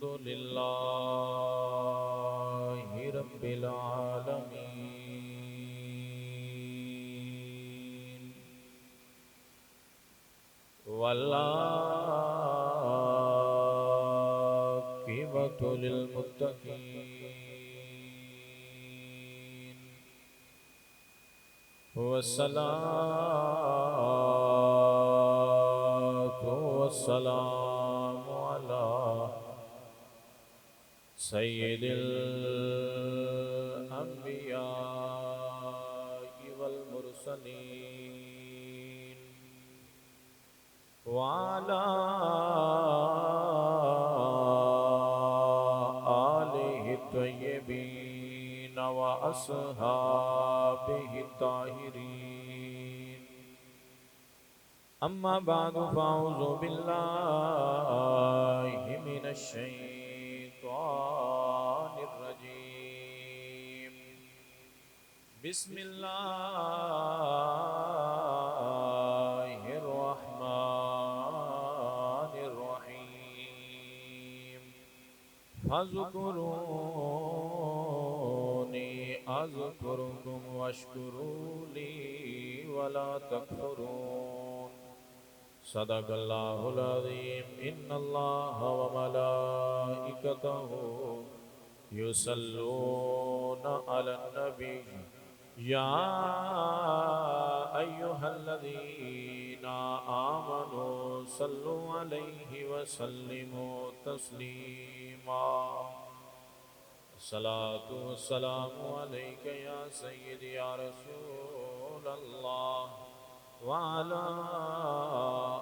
لله رب العالمين والعاقبة للمتقين والصلاة والسلام على سيد الأنبياء والمرسلين وعلى آله الطيبين وأصحابه الطاهرين أما بعد فأعوذ بالله من الشيطان الرجيم بسم الله الرحمن الرحيم فاذكروني أذكركم واشكروا لي ولا تكفرون صدق الله العظيم إن الله وملائكته يصلون على النبي يا أيها الذين آمنوا صلوا عليه وسلموا تسليما الصلاة والسلام عليك يا سيدي يا رسول الله وعلى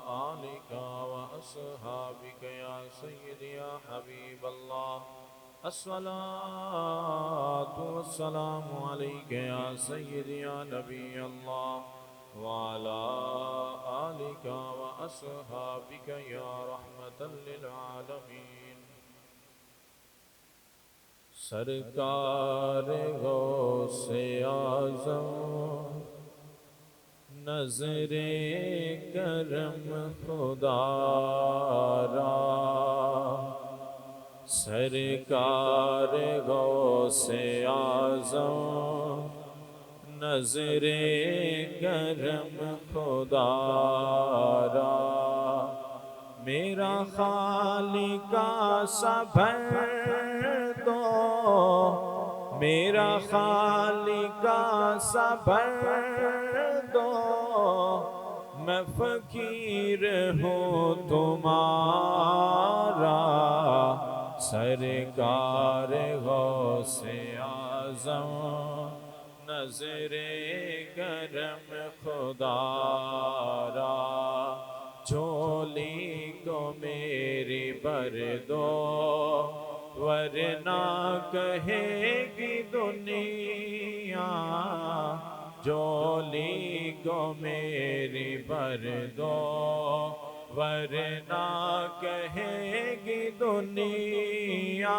آلك وأصحابك يا سيدي يا حبيب الله الصلاة والسلام عليك يا سيدي يا نبي الله وعلى آلك وأصحابك يا رحمة للعالمين سرکار غوث اعظم نظر کرم خدا را سرکار غوث اعظم نظر کرم خدا را میرا خالق سا بھر دو میرا خالق سا بھر دو میں فقیر ہوں تمہارا سرکار غوث اعظم نظر کرم خدا را جھولی کو میری بھر دو ورنہ کہے گی دنیا جھولی کو میری بھر دو ورنہ کہے گی دنیا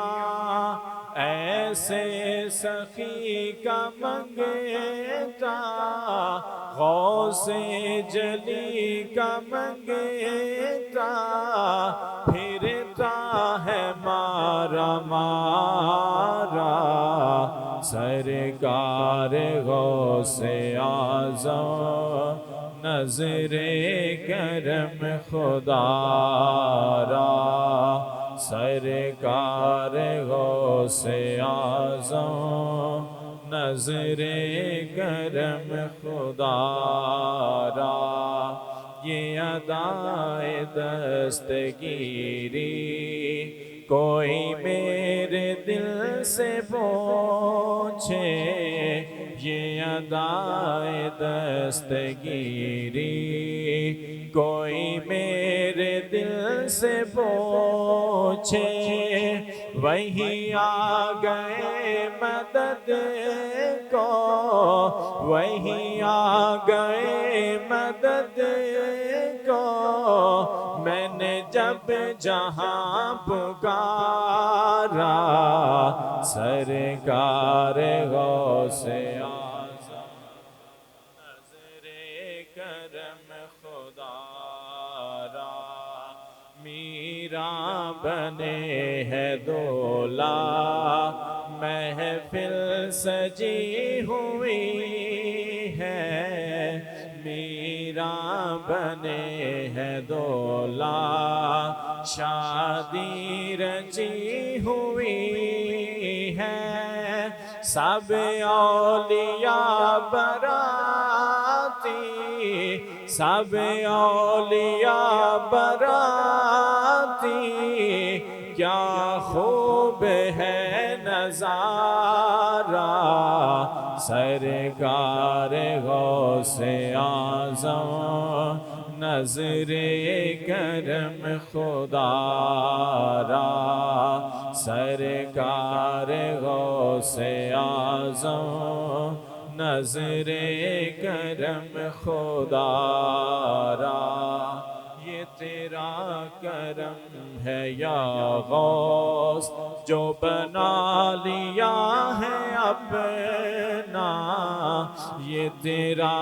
ایسے سخی کا منگتا غوث جلی کا منگتا پھرتا ہے مارا مارا سرکار غوث اعظم نظر کرم خدا را سرکار غوث اعظم نظر کرم خدا را یہ ادائے دستگیری کوئی میرے دل سے پوچھے یہ ادائے دستگیری کوئی میرے دل سے پوچھے وہی آ گئے مدد کو وہی آ گئے مدد کو میں نے جب جہاں پکارا سرکار غوث اعظم نظر کرم خدا را میرا بنے ہے دولا محفل سجی ہوئی ہے، میرا بنے ہے دولا شادی رچی ہوئی ہے، سب اولیاء براتی، سب اولیاء براتی، کیا خوب ہے نظارہ سرکار غوث اعظم نظر کرم خدا را، سرکار غوث اعظم نظر کرم خدا را، یہ تیرا کرم ہے یا غوث جو بنا لیا ہے اپنا، یہ تیرا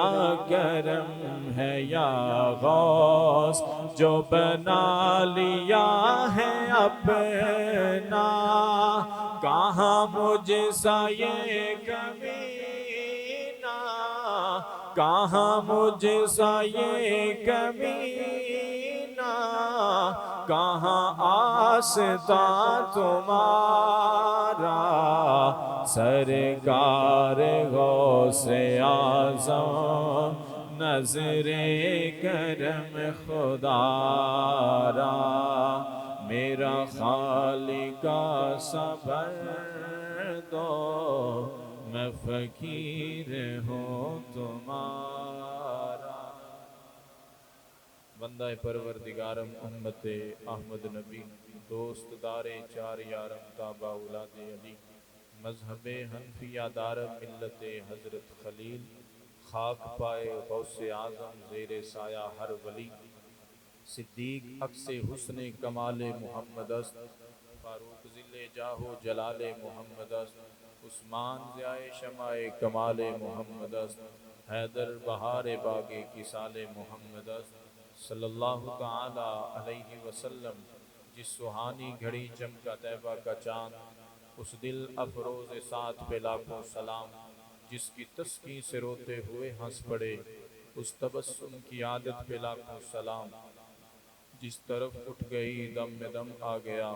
کرم ہے یا غوث جو بنا لیا ہے اپنا، کہاں مجھ سا یہ کمینہ، کہاں مجھ سا یہ کمینہ، کہاں آستاں تمہارا سرکار غوث اعظم نظر کرم خدا را، میرا خالق صبر دو میں فقیر ہوں تمہارا۔ بندہ پروردگارم امت احمد نبی، دوست دار چار یارم تابع اولاد علی، مذہب حنفیہ دارم ملت حضرت خلیل، خاک پائے غوث اعظم زیر سایہ ہر ولی، صدیق عکس حسن کمال محمد است، فاروق ذل جاہ و جلال محمد است، عثمان ضیاء شمع کمال محمد است، حیدر بہار باغ کسال محمد است، صلی اللہ تعالی علیہ وسلم، جس سہانی گھڑی چمکا طیبہ کا چاند، اس دل افروز ساتھ پہ لاکھوں سلام، جس کی تسکین سے روتے ہوئے ہنس پڑے، اس تبسم کی عادت پہ لاکھوں سلام، جس طرف اٹھ گئی دم میں دم آ گیا،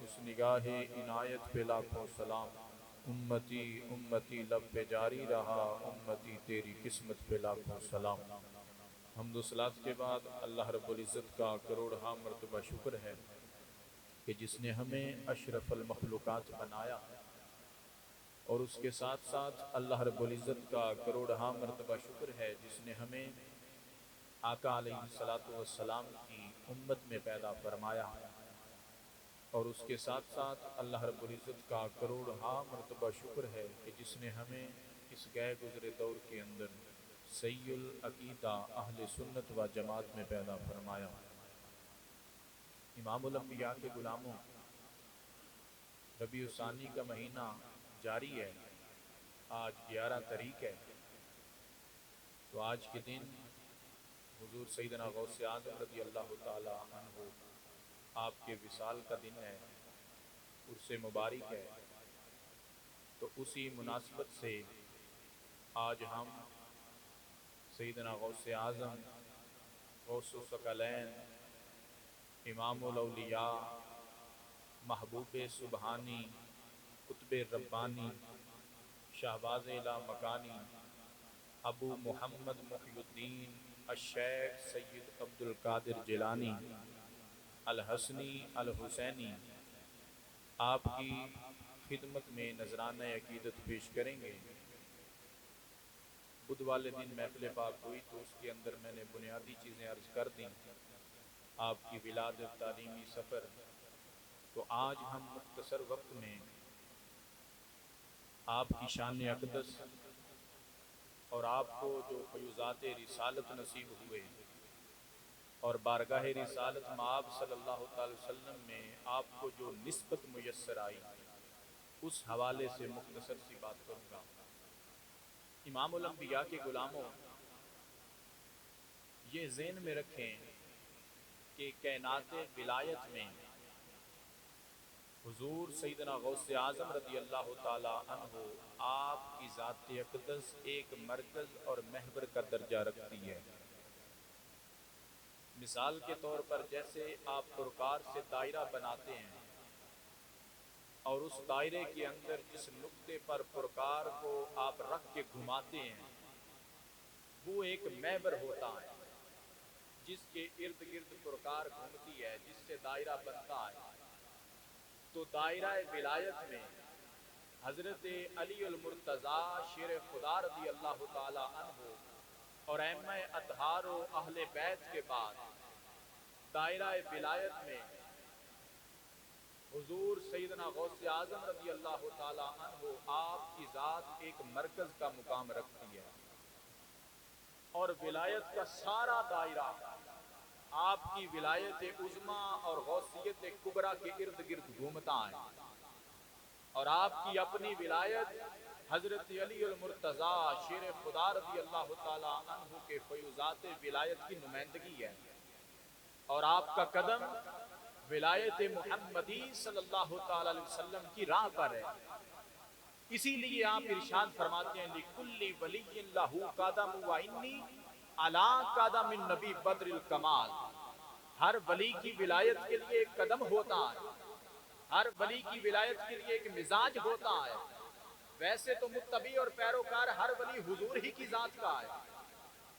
اس نگاہ عنایت پہ لاکھوں سلام، امتی امتی لب پہ جاری رہا، امتی تیری قسمت پہ لاکھوں سلام۔ حمد و صلات کے بعد اللہ رب العزت کا کروڑہا مرتبہ شکر ہے کہ جس نے ہمیں اشرف المخلوقات بنایا، اور اس کے ساتھ ساتھ اللہ رب العزت کا کروڑہا مرتبہ شکر ہے جس نے ہمیں آقا علیہ السلام کی امت میں پیدا فرمایا، اور اس کے ساتھ ساتھ اللہ رب العزت کا کروڑہا مرتبہ شکر ہے کہ جس نے ہمیں اس گئے گزرے دور کے اندر سی العقیدہ اہل سنت و جماعت میں پیدا فرمایا۔ امام الانبیاء کے غلاموں، ربیع الثانی کا مہینہ جاری ہے، آج 11 تاریخ ہے، تو آج کے دن حضور سیدنا غوث اعظم رضی اللہ تعالی عنہ آپ کے وصال کا دن ہے، عرس مبارک ہے، تو اسی مناسبت سے آج ہم سیدنا غوث اعظم، غوث الثقلین، امام الاولیاء، محبوب سبحانی، قطب ربانی، شہباز اعلی مکانی، ابو محمد محی الدین الشیخ سید عبد القادر جیلانی الحسنی الحسینی، آپ کی خدمت میں نذرانہ عقیدت پیش کریں گے۔ بدھ والے دن محفل پاک ہوئی تو اس کے اندر میں نے بنیادی چیزیں عرض کر دیں، آپ کی ولادت، تعلیمی سفر، تو آج ہم مختصر وقت میں آپ کی شان اقدس اور آپ کو جو فیوزات رسالت نصیب ہوئے اور بارگاہ رسالت مآب صلی اللہ تعالی وسلم میں آپ کو جو نسبت میسر آئی، اس حوالے سے مختصر سی بات کروں گا۔ امام الانبیاء کے غلاموں، یہ ذہن میں رکھیں کہ کائنات ولایت میں حضور سیدنا غوث اعظم رضی اللہ تعالی عنہ آپ کی ذات اقدس ایک مرکز اور محور کا درجہ رکھتی ہے۔ مثال کے طور پر جیسے آپ پرکار سے دائرہ بناتے ہیں اور اس دائرے کے اندر جس نقطے پر پرکار کو آپ رکھ کے گھماتے ہیں وہ ایک محور ہوتا ہے جس کے ارد گرد پرکار گھومتی ہے، جس سے دائرہ بنتا ہے۔ تو دائرہ ولایت میں حضرت علی المرتضیٰ شیر خدا رضی اللہ تعالی عنہ اور ائمہ اطہار و اہل بیت کے بعد دائرہ ولایت میں حضور سیدنا غوث اعظم رضی اللہ تعالی عنہ آپ کی ذات ایک مرکز کا مقام رکھتی ہے اور ولایت کا سارا دائرہ آپ کی ولایت عظمیٰ اور غوثیت کبریٰ کے ارد گرد گھومتا ہے، اور آپ کی اپنی ولایت حضرت علی المرتضیٰ شیر خدا رضی اللہ تعالی عنہ کے فیوزات ولایت کی نمائندگی ہے، اور آپ کا قدم ولایت محمدی صلی اللہ تعالی علیہ وسلم کی راہ پر ہے۔ اسی لیے آپ ارشاد فرماتے ہیں لِكُلِّ وَلِيٍّ لَهُ قَدَمٌ وَإِنِّي عَلَىٰ قَدَمِ النَّبِي بَدْرِ الْكَمَالِ۔ ہر ولی کی ولایت کے لیے ایک قدم ہوتا ہے، ہر ولی کی ولایت کے لیے ایک مزاج ہوتا ہے۔ ویسے تو متبع اور پیروکار ہر ولی حضور ہی کی ذات کا ہے،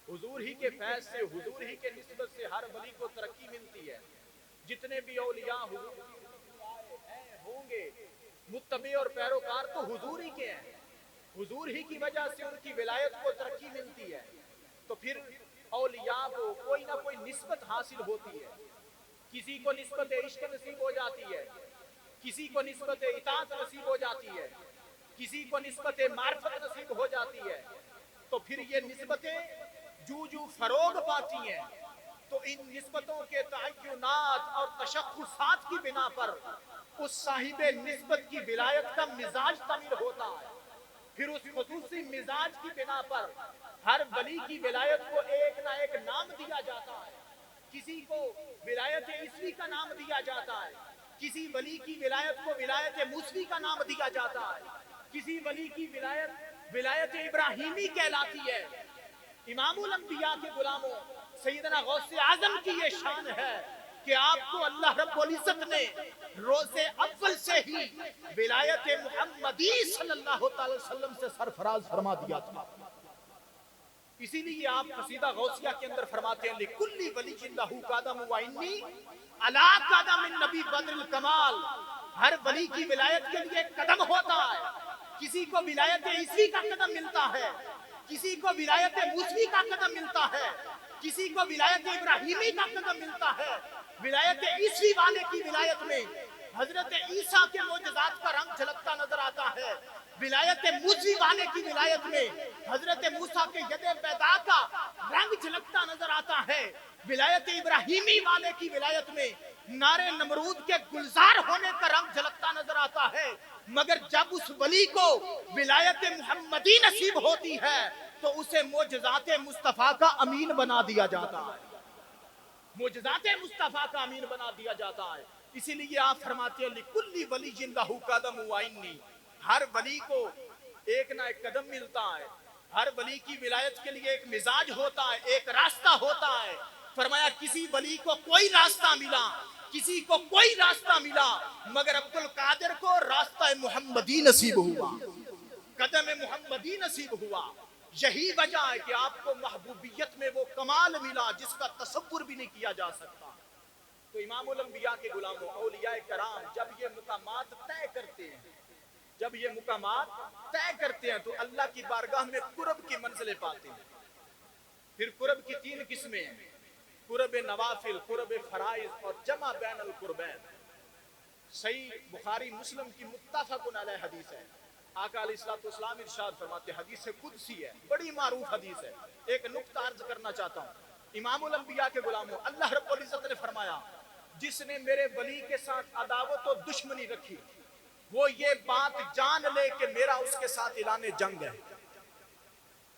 حضور ہی کے فیض سے، حضور ہی کے نسبت سے ہر ولی کو ترقی ملتی ہے۔ جتنے بھی اولیاء حضور کی ہیں ہوں گے متبع اور پیروکار تو حضور ہی کے ہیں، حضور ہی کی وجہ سے ان کی ولایت کو ترقی ملتی ہے۔ تو پھر اولیاء کو کوئی نہ کوئی نسبت حاصل ہوتی ہے، کسی کو نسبت عشق نصیب ہو جاتی ہے، کسی کو نسبت اطاعت نصیب ہو جاتی ہے، کسی کو نسبت معرفت نصیب ہو جاتی ہے۔ تو پھر یہ نسبتیں جو فروغ پاتی ہیں تو ان نسبتوں کے تعینات اور تشخصات کی بنا پر اس صاحب نسبت کی ولایت کا مزاج تعمیر ہوتا ہے۔ پھر اس خصوصی مزاج کی بنا پر ہر ولی کی ولایت کو ایک نہ ایک نام دیا جاتا ہے، کسی کو ولایت عیسوی کا نام دیا جاتا ہے، کسی ولی کی ولایت کو ولایت موسوی کا نام دیا جاتا ہے، کسی ولی کی ولایت ابراہیمی کہلاتی ہے۔ امام الانبیاء کے غلاموں سیدنا غوث اعظم کی یہ شان ہے کہ آپ کو اللہ رب العزت نے روز اول سے ہی ولایت محمدی صلی اللہ تعالی وسلم سے سرفراز فرما دیا تھا۔ اسی لیے آپ قصیدہ غوثیہ کے اندر فرماتے ہیں لِكُلِّ وَلِيٍّ لَهُ قَدَمٌ وَإِنِّي عَلَىٰ قَدَمِ النَّبِي بَدْرِ الْكَمَالِ۔ ہر ولی کی ولایت کے لیے ایک قدم ہوتا ہے، کسی کو ولایت عیسوی کا قدم ملتا ہے، کسی کو ولایت موسوی کا قدم ملتا ہے، کسی کو ولایت ابراہیمی کا قدم ملتا ہے۔ ولایت عیسوی والے کی ولایت میں حضرت عیسیٰ کے معجزات کا رنگ جھلکتا نظر آتا ہے، ولایت موسوی والے کی ولایت میں حضرت موسیٰ کے ید پیدا کا رنگ جھلکتا نظر آتا ہے، ولایت ابراہیمی والے کی ولایت میں نار نمرود کے گلزار ہونے کا رنگ جھلکتا نظر آتا ہے۔ مگر جب اس ولی کو ولایت محمدی نصیب ہوتی ہے تو اسے معجزات مصطفیٰ کا امین بنا دیا جاتا ہے، معجزات مصطفیٰ کا امین بنا دیا جاتا ہے۔ اسی لیے آپ فرماتے ہیں لِكُلِّ وَلِيٍّ لَهُ قَدَمٌ وَإِنِّي، ہر ولی کو ایک نہ ایک قدم ملتا ہے، ہر ولی کی ولایت کے لیے ایک مزاج ہوتا ہے، ایک راستہ ہوتا ہے۔ فرمایا کسی ولی کو کوئی راستہ ملا، کسی کو کوئی راستہ ملا، مگر عبد القادر کو راستہ محمدی نصیب ہوا، قدم محمدی نصیب ہوا۔ یہی وجہ ہے کہ آپ کو محبوبیت میں وہ کمال ملا جس کا تصور بھی نہیں کیا جا سکتا۔ تو امام الانبیاء کے غلاموں اولیاء کرام جب یہ مقامات طے کرتے ہیں، جب یہ مقامات طے کرتے ہیں تو اللہ کی بارگاہ میں قرب کی منزلیں پاتے ہیں۔ پھر قرب کی تین قسمیں ہیں، قرب نوافل، قرب فرائض اور جمع بین القربین۔ صحیح بخاری مسلم کی متفق علیہ حدیث ہے، آقا علیہ السلام ارشاد فرماتے ہیں، حدیث قدسی ہے، بڑی معروف حدیث ہے۔ ایک نقطہ عرض کرنا چاہتا ہوں، امام الانبیاء کے غلاموں اللہ رب العزت نے فرمایا جس نے میرے ولی کے ساتھ عداوت و دشمنی رکھی وہ یہ بات جان لے کہ میرا اس کے ساتھ اعلان جنگ ہے۔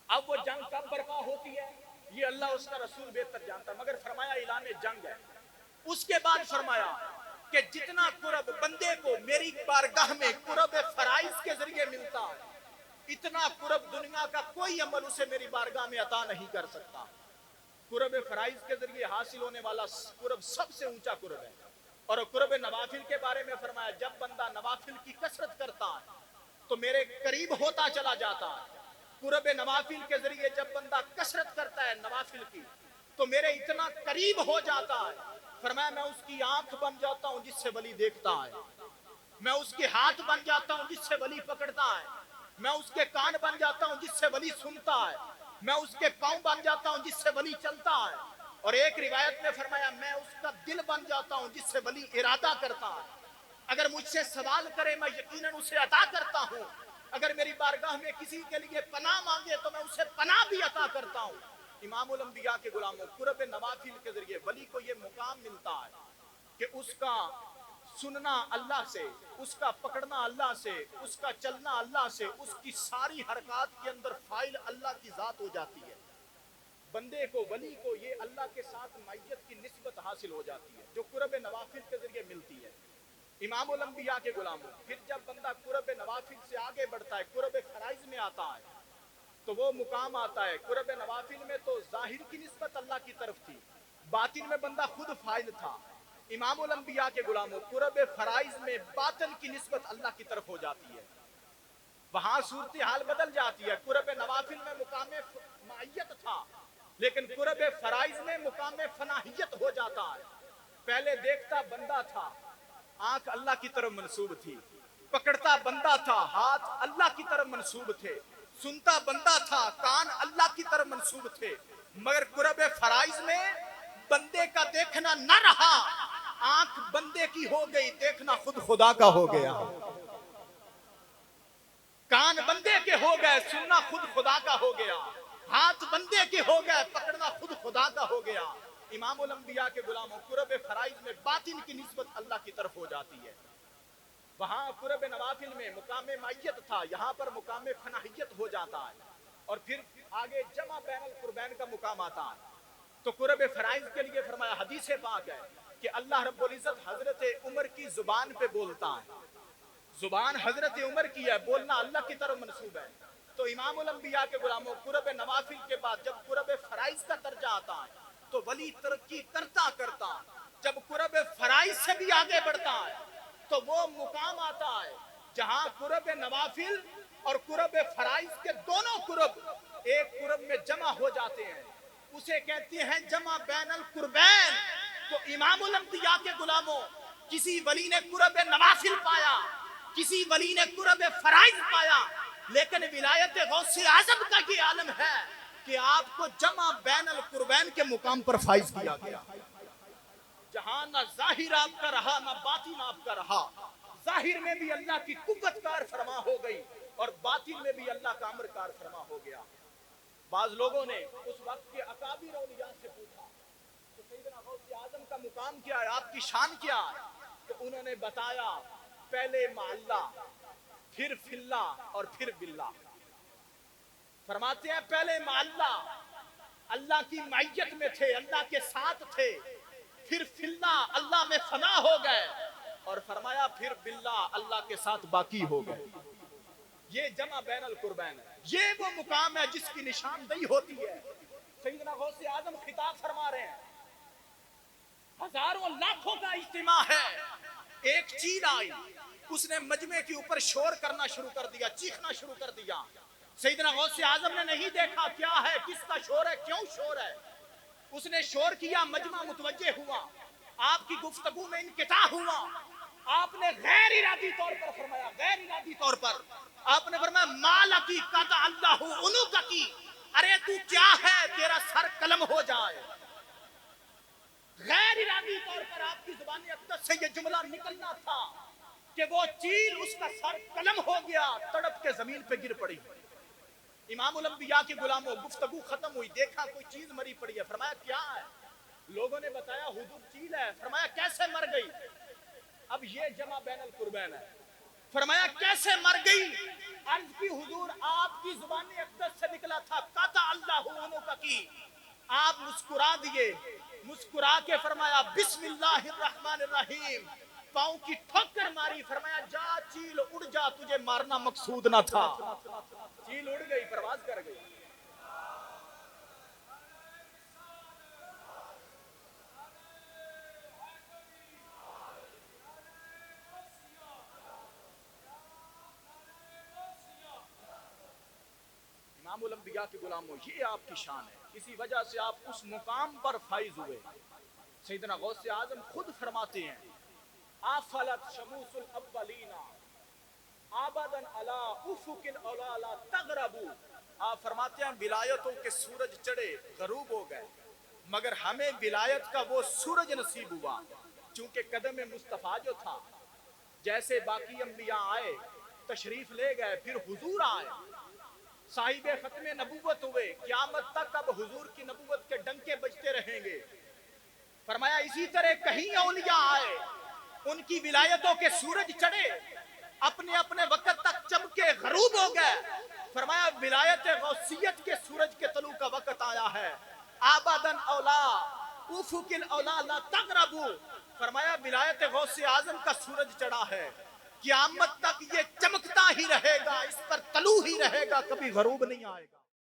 اب وہ جنگ کب برپا ہوتی ہے یہ اللہ اس کا رسول بہتر جانتا، مگر فرمایا اعلان جنگ ہے۔ اس کے بعد فرمایا کہ جتنا قرب بندے کو میری بارگاہ میں قرب فرائض کے ذریعے ملتا ہے، اتنا قرب دنیا کا کوئی عمل اسے میری بارگاہ میں عطا نہیں کر سکتا۔ قرب فرائض کے ذریعے حاصل ہونے والا قرب سب سے اونچا قرب ہے۔ اور قرب نوافل کے بارے میں فرمایا جب بندہ نوافل کی کثرت کرتا ہے تو میرے قریب ہوتا چلا جاتا ہے۔ قرب نوافل کے ذریعے جب بندہ کثرت کرتا ہے نوافل کی تو میرے اتنا قریب ہو جاتا ہے، فرمایا میں اس کی آنکھ بن جاتا ہوں جس سے ولی دیکھتا ہے، میں اس کے ہاتھ بن جاتا ہوں جس سے ولی پکڑتا ہے، میں اس کے کان بن جاتا ہوں جس سے ولی سنتا ہے، میں اس کے پاؤں بن جاتا ہوں جس سے ولی چلتا ہے، اور ایک روایت میں فرمایا میں اس کا دل بن جاتا ہوں جس سے ولی ارادہ کرتا ہے۔ اگر مجھ سے سوال کرے میں یقیناً اسے عطا کرتا ہوں، اگر میری بارگاہ میں کسی کے لیے پناہ مانگے تو میں اسے پناہ بھی عطا کرتا ہوں۔ امام الانبیاء کے غلاموں، قرب نوافل کے ذریعے ولی کو یہ مقام ملتا ہے کہ اس کا سننا اللہ سے، اس کا پکڑنا اللہ سے، اس کا چلنا اللہ سے، اس کی ساری حرکات کے اندر فائل اللہ کی ذات ہو جاتی ہے۔ بندے کو ولی کو یہ اللہ کے ساتھ معیت کی نسبت حاصل ہو جاتی ہے جو قرب نوافل کے ذریعے ملتی ہے۔ امام الانبیاء کے غلاموں، پھر جب بندہ قرب نوافل سے آگے بڑھتا ہے، قرب فرائض میں آتا ہے تو وہ مقام آتا ہے۔ قرب نوافل میں تو ظاہر کی نسبت اللہ کی طرف تھی، باطن میں بندہ خود فاعل تھا۔ امام الانبیاء کے غلاموں، قرب فرائض میں باطن کی نسبت اللہ کی طرف ہو جاتی ہے، وہاں صورتحال بدل جاتی ہے۔ قرب نوافل میں مقام معیت تھا لیکن قرب فرائض میں مقام فناہیت ہو جاتا ہے۔ پہلے دیکھتا بندہ تھا، آنکھ اللہ کی طرف منسوب تھی، پکڑتا بندہ تھا، ہاتھ اللہ کی طرف منسوب تھے، سنتا بندہ تھا، کان اللہ کی طرف منسوب تھے، مگر قرب فرائض میں بندے کا دیکھنا نہ رہا، آنکھ بندے کی ہو گئی، دیکھنا خود خدا کا ہو گیا، کان بندے کے ہو گئے، سننا خود خدا کا ہو گیا، ہاتھ بندے کے ہو گئے، پکڑنا خود خدا کا ہو گیا۔ امام الانبیاء کے غلاموں، قرب فرائض میں باطن کی نسبت اللہ کی طرف ہو جاتی ہے۔ وہاں قرب نوافل میں مقام معیت تھا، یہاں پر مقام فناہیت ہو جاتا ہے، اور پھر آگے جمع بین القربین کا مقام آتا ہے۔ تو قرب فرائض کے لیے فرمایا حدیث پاک ہے کہ اللہ رب العزت حضرت عمر کی زبان پہ بولتا ہے، زبان حضرت عمر کی ہے، بولنا اللہ کی طرف منسوب ہے۔ تو امام الانبیاء کے غلاموں، قرب نوافل کے بعد جب قرب فرائض کا درجہ آتا ہے تو ولی ترقی کرتا کرتا جب قرب فرائض سے بھی آگے بڑھتا ہے تو وہ مقام آتا ہے جہاں قرب نوافل اور قرب فرائض کے دونوں قرب ایک قرب میں جمع ہو جاتے ہیں، اسے کہتے ہیں جمع بین القربین۔ تو امام الانبیاء کے غلاموں، کسی ولی نے قرب نوافل پایا، کسی ولی نے قرب فرائض پایا، لیکن ولایت غوث اعظم کا یہ عالم ہے کہ آپ کو جمع بین القربین کے مقام پر فائز کیا گیا، جہاں نہ ظاہر آپ کا رہا نہ باطن آپ کا رہا، ظاہر میں بھی اللہ کی قوت کار فرما ہو گئی اور باطن میں بھی اللہ کا امر کار فرما ہو گیا۔ بعض لوگوں نے اس وقت کے اکابر اولیاء سے پوچھا کہ سیدنا غوث اعظم کا مقام کیا ہے، آپ کی شان کیا ہے؟ تو انہوں نے بتایا پہلے مع اللہ، پھر فی اللہ اور پھر باللہ۔ فرماتے ہیں پہلے مع اللہ، اللہ کی معیت میں تھے، اللہ کے ساتھ تھے، پھر فی اللہ، اللہ میں فنا ہو گئے، اور فرمایا پھر باللہ، اللہ کے ساتھ باقی ہو گئے۔ یہ جمع بین القربین ہے، یہ وہ مقام ہے جس کی نشاندہی ہوتی ہے۔ سیدنا غوث اعظم خطاب فرما رہے ہیں، ہزاروں لاکھوں کا اجتماع ہے، ایک چیل آئی، اس نے مجمع کے اوپر شور کرنا شروع کر دیا، چیخنا شروع کر دیا۔ سیدنا غوث اعظم نے نہیں دیکھا کیا ہے، کس کا شور ہے، کیوں شور ہے، اس نے شور کیا، مجمع متوجہ ہوا، آپ کی گفتگو میں انقطاع ہوا، آپ نے غیر ارادی طور پر فرمایا، غیر ارادی طور پر آپ نے فرمایا مالکی قطع اللہ عنقکی، ارے تو کیا ہے، تیرا سر قلم ہو جائے۔ غیر ارادی طور پر آپ کی زبان اقدس سے یہ جملہ نکلنا تھا کہ وہ چیل اس کا سر قلم ہو گیا، تڑپ کے زمین پہ گر پڑی۔ امام الانبیاء کے غلاموں، گفتگو ختم ہوئی، دیکھا کوئی چیز مری پڑی ہے، فرمایا کیا ہے؟ لوگوں نے بتایا حضور چیل ہے۔ فرمایا کیسے مر گئی؟ اب یہ جمع بین القربین ہے۔ فرمایا کیسے مر گئی؟ عرض کی حضور آپ کی زبان اقدس سے نکلا تھا قطع اللہ عنقکی، آپ مسکرا دیے، مسکرا کے فرمایا بسم اللہ الرحمن الرحیم، پاؤں کی ٹھوکر ماری، فرمایا جا چیل اڑ جا، تجھے مارنا مقصود نہ تھا۔ چیل اڑ گئی، پرواز کر گئی۔ امام الانبیاء کے غلاموں، یہ آپ کی شان ہے، اسی وجہ سے آپ اس مقام پر فائز ہوئے۔ سیدنا غوث اعظم خود فرماتے ہیں آفلت شموس الاولین آبدن علی افق الاولا لا تغربوا، آپ فرماتے ہیں ولایتوں کے سورج چڑھے غروب ہو گئے، مگر ہمیں ولایت کا وہ سورج نصیب ہوا، چونکہ قدم مصطفیٰ جو تھا، جیسے باقی انبیاء آئے تشریف لے گئے، پھر حضور آئے، صاحب ختم نبوت ہوئے، قیامت تک اب حضور کی نبوت کے ڈنکے بجتے رہیں گے۔ فرمایا اسی طرح کہیں اولیاء آئے، ان کی ولایتوں کے سورج چڑھے، اپنے اپنے وقت تک چمکے غروب ہو گئے۔ فرمایا ولایت غوثیت کے سورج کے طلوع کا وقت آیا ہے، آبادن اولا افق الاولا لا تغربوا، فرمایا ولایت غوث اعظم کا سورج چڑھا ہے، قیامت تک یہ چمکتا ہی رہے گا، اس پر طلوع ہی رہے گا، کبھی غروب نہیں آئے گا۔